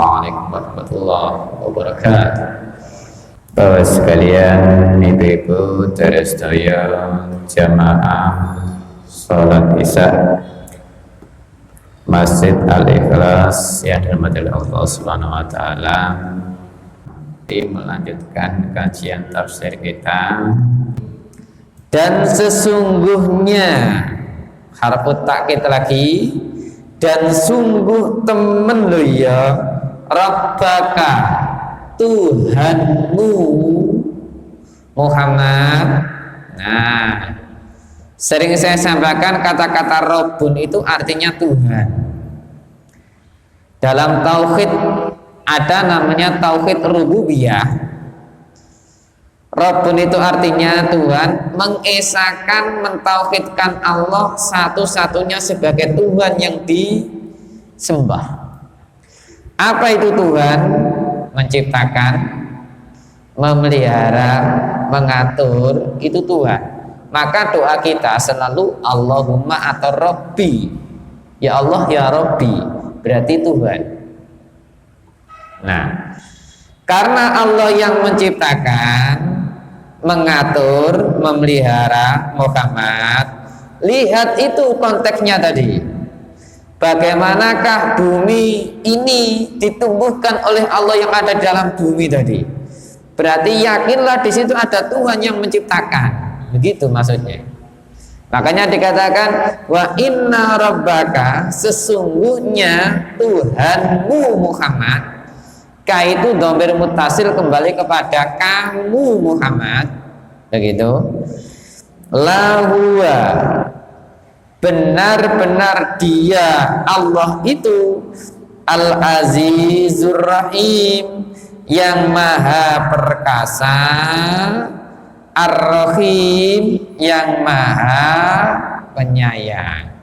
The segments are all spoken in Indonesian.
Assalamualaikum warahmatullahi wabarakatuh. Bapak sekalian, ibu-ibu sedaya jamaah salat Isya Masjid Al-Ikhlas yang dirahmati Allah Subhanahu wa taala, melanjutkan kajian tafsir kita. Dan sesungguhnya harfu takkid lagi, dan sungguh temen lo ya, Rabbaka Tuhanmu Muhammad. Nah, sering saya sampaikan kata-kata Rabbun itu artinya Tuhan. Dalam tauhid ada namanya tauhid rububiyah. Rabbun itu artinya Tuhan, mengesakan, mentauhidkan Allah satu-satunya sebagai Tuhan yang disembah. Apa itu Tuhan? Menciptakan, memelihara, mengatur, itu Tuhan. Maka doa kita selalu Allahumma atau Rabbi, ya Allah ya Rabbi, berarti Tuhan. Nah, karena Allah yang menciptakan, mengatur, memelihara Muhammad, lihat itu konteksnya tadi. Bagaimanakah bumi ini ditumbuhkan oleh Allah yang ada dalam bumi tadi? Berarti yakinlah di situ ada Tuhan yang menciptakan. Begitu maksudnya. Makanya dikatakan wa inna rabbaka, sesungguhnya Tuhanmu Muhammad. Ka itu dhamir muttasil kembali kepada kamu Muhammad, begitu. Lahuwa, benar-benar dia Allah itu Al-Azizur Rahim, yang maha perkasa, Ar-Rahim, yang maha penyayang.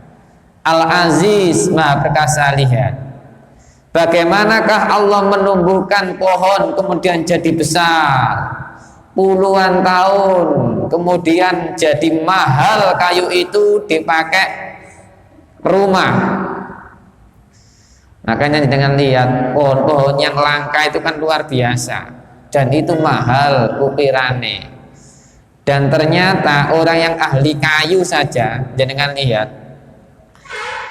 Al-Aziz, maha perkasa. Lihat bagaimanakah Allah menumbuhkan pohon kemudian jadi besar puluhan tahun, kemudian jadi mahal kayu itu dipakai rumah. Makanya dengan lihat pohon-pohon yang langka itu kan luar biasa, dan itu mahal ukirannya. Dan ternyata orang yang ahli kayu saja, dengan lihat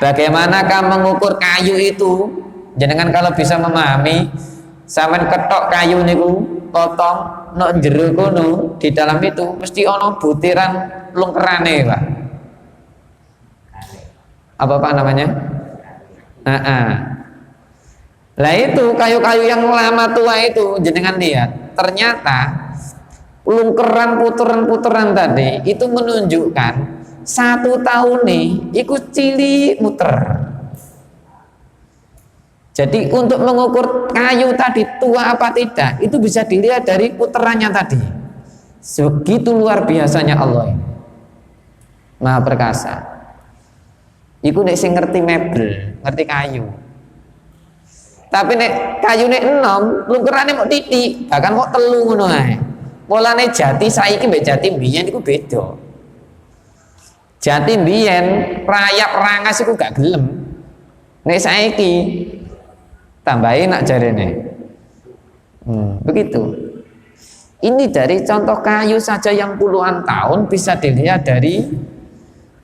bagaimanakah mengukur kayu itu. Jenengan kalau bisa memahami, sampean ketok kayu niku potong nok jero kono, di dalam itu mesti ono butiran lungkerane, Pak. Apa namanya? Lah itu kayu-kayu yang lama tua itu, jenengan lihat, ternyata lungkeran puteran-puteran tadi itu menunjukkan 1 tahun nih ikut cilik muter. Jadi untuk mengukur kayu tadi tua apa tidak, itu bisa dilihat dari puterannya tadi. Segitu luar biasanya Allah ini, maha perkasa. Iku nek sing ngerti mebel, ngerti kayu. Tapi nek kayu nek enom, lungkerane mau titik, bahkan mau telu ngono ae. Mulane jati saiki mbek jati mbiyen iku beda. Jati mbiyen rayap rangas iku gak gelem. Nek saiki tambahin nak jarene. Begitu. Ini dari contoh kayu saja yang puluhan tahun bisa dilihat dari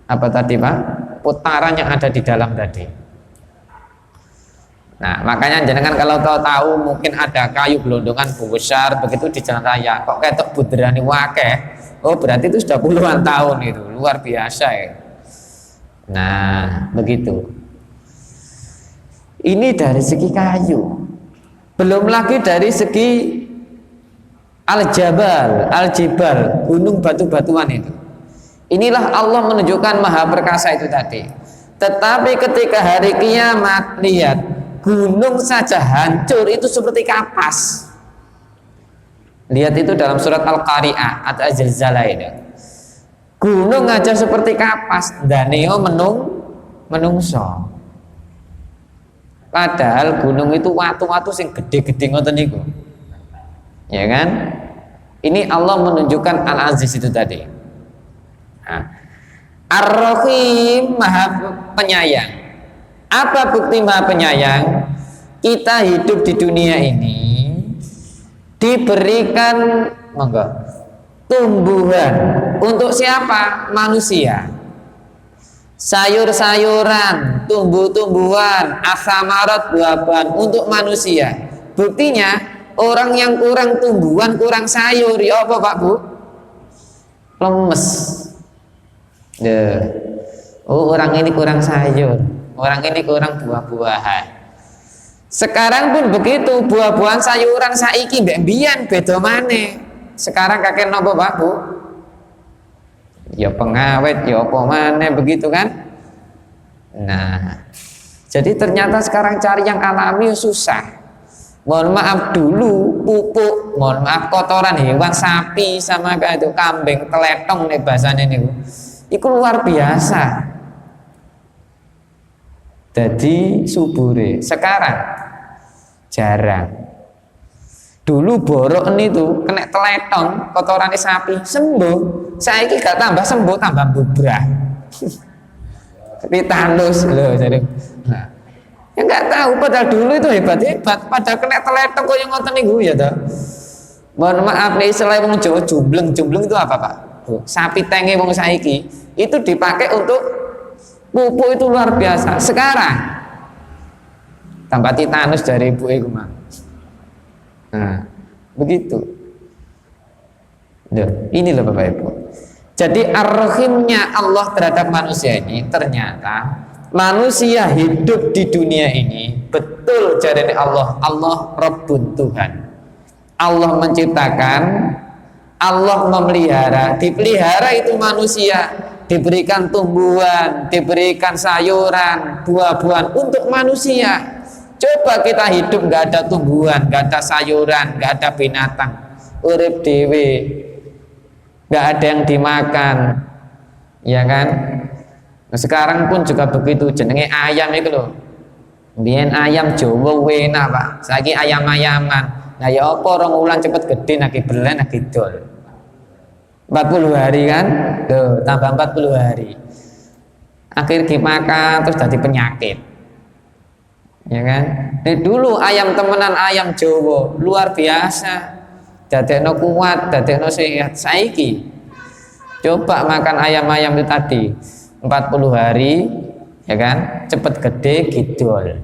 apa tadi Pak? Putaran yang ada di dalam tadi. Nah, makanya jenengan kalau tahu mungkin ada kayu gelondongan besar begitu di jalan raya, kok ketok buderane wakeh. Oh, berarti itu sudah puluhan tahun itu. Luar biasa ya. Nah, begitu. Ini dari segi kayu, belum lagi dari segi al-jabal, al-jibal, gunung batu-batuan itu. Inilah Allah menunjukkan maha perkasa itu tadi. Tetapi ketika hari kiamat, lihat gunung saja hancur itu seperti kapas. Lihat itu dalam surat Al-Qari'ah atau Az-Zalzalah itu. Gunung aja seperti kapas, daneo menungso. Padahal gunung itu watu-watu sing gede-gede ngoten niku. Ya kan? Ini Allah menunjukkan Al-Aziz itu tadi. Nah, Ar-Rahim, maha penyayang. Apa bukti maha penyayang? kita hidup di dunia ini diberikan tumbuhan untuk siapa? Manusia. Sayur-sayuran, tumbuh-tumbuhan, asamarat, buah-buahan untuk manusia. Buktinya orang yang kurang tumbuhan, kurang sayur, ya apa Pak Bu? Lemes. Oh, orang ini kurang sayur, orang ini kurang buah-buahan. Sekarang pun begitu, buah-buahan sayuran saiki mbek mbiyen beda maneh. Sekarang kakek nopo Pak Bu? Ya pengawet, ya apa maneh begitu kan? Nah, jadi ternyata sekarang cari yang alami susah. Mohon maaf dulu pupuk, mohon maaf kotoran hewan sapi sama kayak itu kambing, teletong nih bahasanya nih. Itu luar biasa. Jadi subure. Sekarang jarang. Dulu borok itu kena teletong kotoran sapi sembuh. Saiki gak tambah sembuh, tambah bubrah. Titanus loh jadi. Nah, ya nggak tahu padahal dulu itu hebat-hebat. Padahal kena teletong kok yang ngoten niku ya toh. Mohon maaf nih istilah wong Jawa jumbleng. Jumbleng itu apa Pak? Sapi tenge wong saiki itu dipakai untuk pupuk itu luar biasa. Sekarang tambah titanus dari ibu iku mah. Nah, begitu. Ini loh Bapak Ibu. Jadi ar-rahimnya Allah terhadap manusia ini ternyata manusia hidup di dunia ini betul jadi Allah Rabbun Tuhan. Allah menciptakan, Allah memelihara, dipelihara itu manusia, diberikan tumbuhan, diberikan sayuran, buah-buahan untuk manusia. Coba kita hidup nggak ada tumbuhan, nggak ada sayuran, nggak ada binatang, urip dewe, nggak ada yang dimakan, ya kan? Nah, sekarang pun juga begitu, jenenge ayam itu loh. Biyen ayam Jawa enak Pak, saiki ayam-ayaman. Nah ya apa orang ulang cepet gede naki belen naki dol. 40 hari kan? Tuh, tambah 40 hari. Akhir dimakan terus jadi penyakit. Ya kan? Nah, dulu ayam temenan ayam Jawa luar biasa. Dadekno kuat, dadekno sehat. Saiki coba makan ayam-ayam itu tadi 40 hari, ya kan? Cepet gede gidol.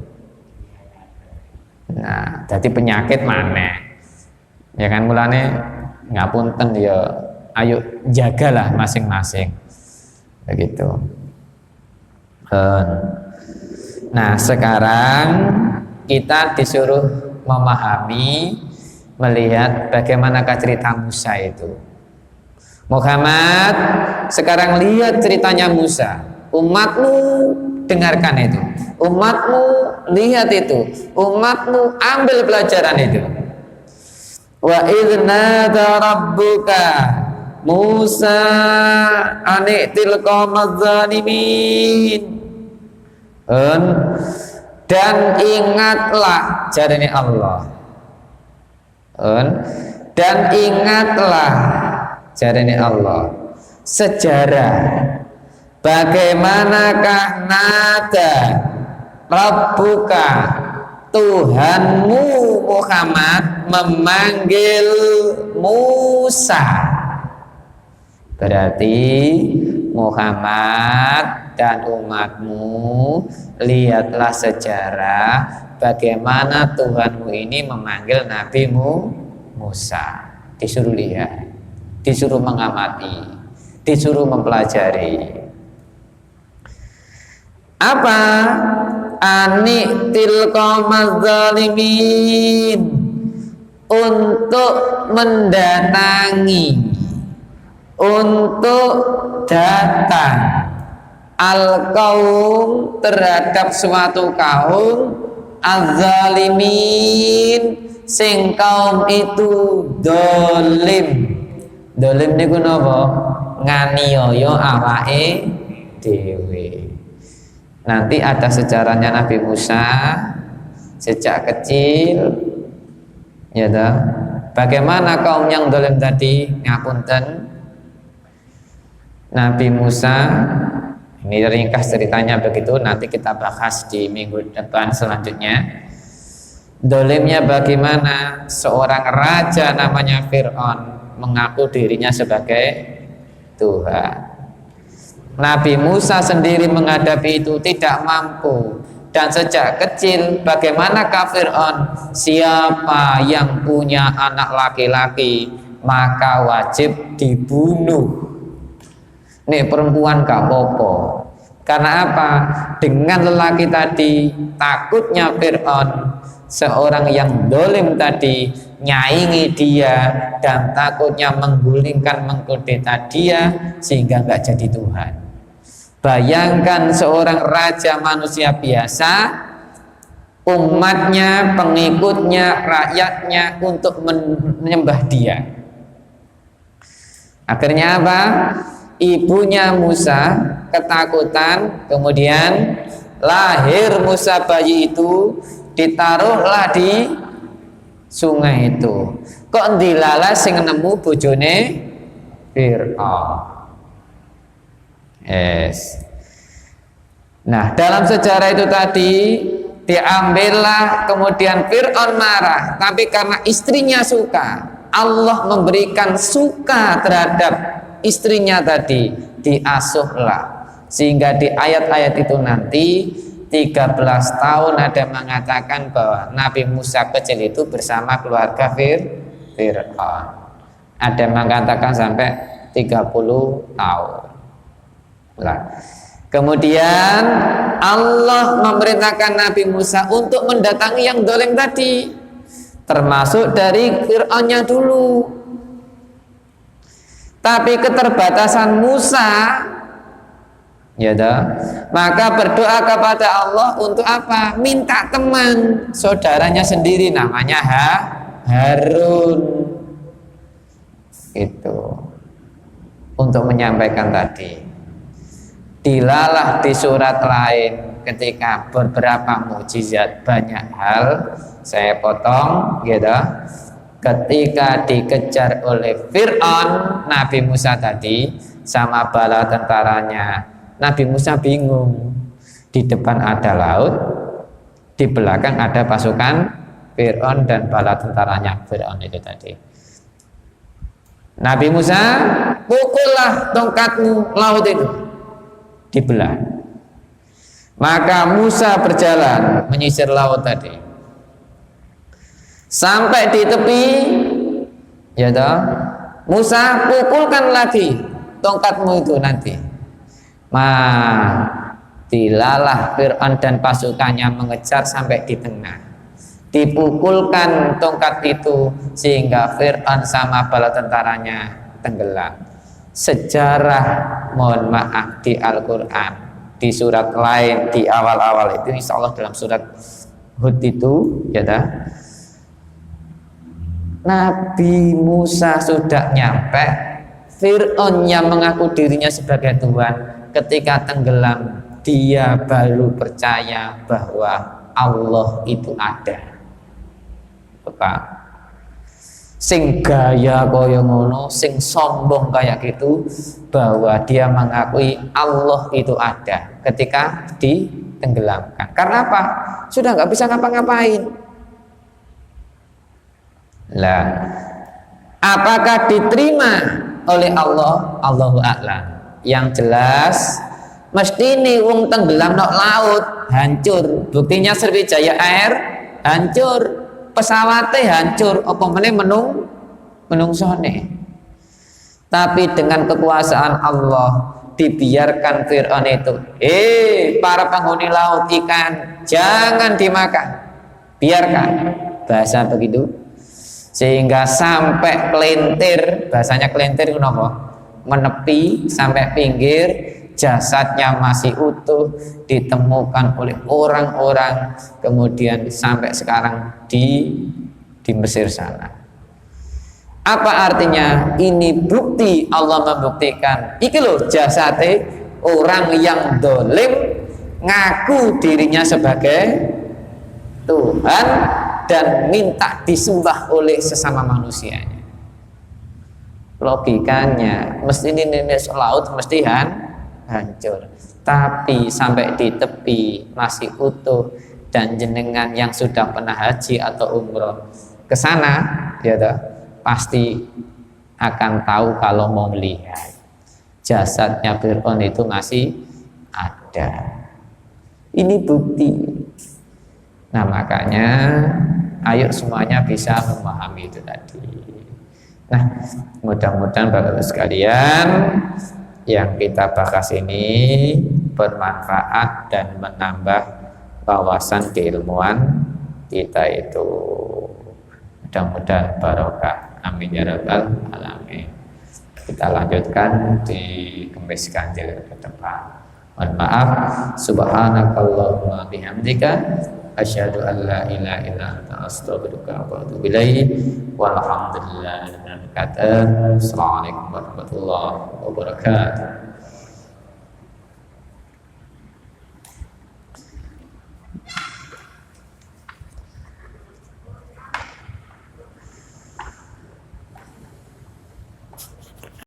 Nah, jadi penyakit mana? Ya kan mulane ngapunten ya, ayo jagalah masing-masing. Begitu. Nah, sekarang kita disuruh memahami, melihat bagaimanakah cerita Musa itu. Muhammad, sekarang lihat ceritanya Musa. Umatmu dengarkan itu. Umatmu lihat itu. Umatmu ambil pelajaran itu. Wa idznada rabbuka Musa ani'til qawmaz zalimin. Dan ingatlah jarane Allah. Dan ingatlah jarane Allah sejarah bagaimanakah nada Rabbuka Tuhanmu Muhammad memanggil Musa. Berarti Muhammad dan umatmu lihatlah sejarah bagaimana Tuhanmu ini memanggil Nabimu Musa. Disuruh lihat, disuruh mengamati, disuruh mempelajari. Apa? Ani'til qawmaz zalimin, untuk mendatangi, untuk datang al-qaum terhadap suatu kaum az-zalimin sing kaum itu dolim. Dolim niku napa? Nganiaya awake dhewe. Nanti ada sejarahnya Nabi Musa sejak kecil, ya toh. Bagaimana kaum yang dolim tadi? Ngapunten, Nabi Musa, ini ringkas ceritanya begitu. Nanti kita bahas di minggu depan selanjutnya. Dolimnya bagaimana? Seorang raja namanya Fir'aun mengaku dirinya sebagai Tuhan. Nabi Musa sendiri menghadapi itu tidak mampu. Dan sejak kecil bagaimana Fir'aun? Siapa yang punya anak laki-laki maka wajib dibunuh. Nih perempuan gak apa-apa. Karena apa? Dengan lelaki tadi, takutnya Fir'aun, seorang yang dolim tadi, nyaingi dia dan takutnya menggulingkan, mengkudeta dia sehingga nggak jadi Tuhan. Bayangkan seorang raja manusia biasa, umatnya, pengikutnya, rakyatnya untuk menyembah dia. Akhirnya apa? Ibunya Musa ketakutan, kemudian lahir Musa bayi itu, ditaruhlah di sungai itu. Kok dilala sing nemu bojone Fir'aun. Yes. Nah, dalam sejarah itu tadi diambillah, kemudian Fir'aun marah, tapi karena istrinya suka, Allah memberikan suka terhadap istrinya tadi, diasuhlah. Sehingga di ayat-ayat itu nanti 13 tahun ada mengatakan bahwa Nabi Musa kecil itu bersama keluarga Fir'aun. Ada mengatakan sampai 30 tahun. Nah, kemudian Allah memerintahkan Nabi Musa untuk mendatangi yang dolim tadi, termasuk dari Fir'aunnya dulu. Tapi keterbatasan Musa, ya dah, maka berdoa kepada Allah untuk apa? Minta teman saudaranya sendiri namanya Harun. Itu untuk menyampaikan tadi. Dilalah di surat lain ketika beberapa mukjizat, banyak hal saya potong, gitu. Ketika dikejar oleh Fir'aun, Nabi Musa tadi sama bala tentaranya, Nabi Musa bingung. Di depan ada laut, di belakang ada pasukan Fir'aun dan bala tentaranya Fir'aun itu tadi. Nabi Musa, pukullah tongkatmu laut itu, dibelah. Maka Musa berjalan menyisir laut tadi. Sampai di tepi, ya toh, Musa pukulkan lagi tongkatmu itu nanti. Dilalah Fir'aun dan pasukannya mengejar sampai di tengah. Dipukulkan tongkat itu sehingga Fir'aun sama bala tentaranya tenggelam. Sejarah, mohon maaf, di Al-Quran, di surat lain, di awal-awal itu, insya Allah dalam surat Hud itu, ya toh, Nabi Musa sudah nyampe, Fir'aun yang mengaku dirinya sebagai Tuhan, ketika tenggelam dia baru percaya bahwa Allah itu ada. Bapak, sing gaya kaya ngono, sing sombong kayak gitu, bahwa dia mengakui Allah itu ada ketika ditenggelamkan. Karena apa? Sudah nggak bisa ngapa-ngapain. Lah, apakah diterima oleh Allah? Allahu a'lam. Yang jelas mesti nih wong tenggelam nok laut hancur. Buktinya Sriwijaya Air hancur, pesawatnya hancur, apa meneh menungsone. Tapi dengan kekuasaan Allah dibiarkan Fir'aun itu, para penghuni laut, ikan jangan dimakan, biarkan, bahasa begitu. Sehingga sampai kelintir, bahasanya kelintir kenapa? Menepi sampai pinggir, jasadnya masih utuh, ditemukan oleh orang-orang, kemudian sampai sekarang di Mesir sana. Apa artinya? Ini bukti, Allah membuktikan, iki loh jasadnya orang yang dolim ngaku dirinya sebagai Tuhan dan minta disembah oleh sesama manusianya. Logikanya mesti ini laut mesti hancur, tapi sampai di tepi masih utuh, dan jenengan yang sudah pernah haji atau umroh ke sana, ya toh, pasti akan tahu kalau mau melihat jasadnya Fir'aun itu masih ada. Ini bukti. Nah makanya ayo semuanya bisa memahami itu tadi. Nah mudah-mudahan Bapak Ibu sekalian yang kita bahas ini bermanfaat dan menambah wawasan keilmuan kita itu. Mudah-mudahan barokah. Amin ya rabbal alamin. Kita lanjutkan di Kamis Ganjil ke depan. Mohon maaf. Subhanakallahumma bihamdika asyhadu an la ilaha illa anta astaghfiruka wa atubu ilaik. Walhamdulillah. Assalamualaikum warahmatullahi wabarakatuh.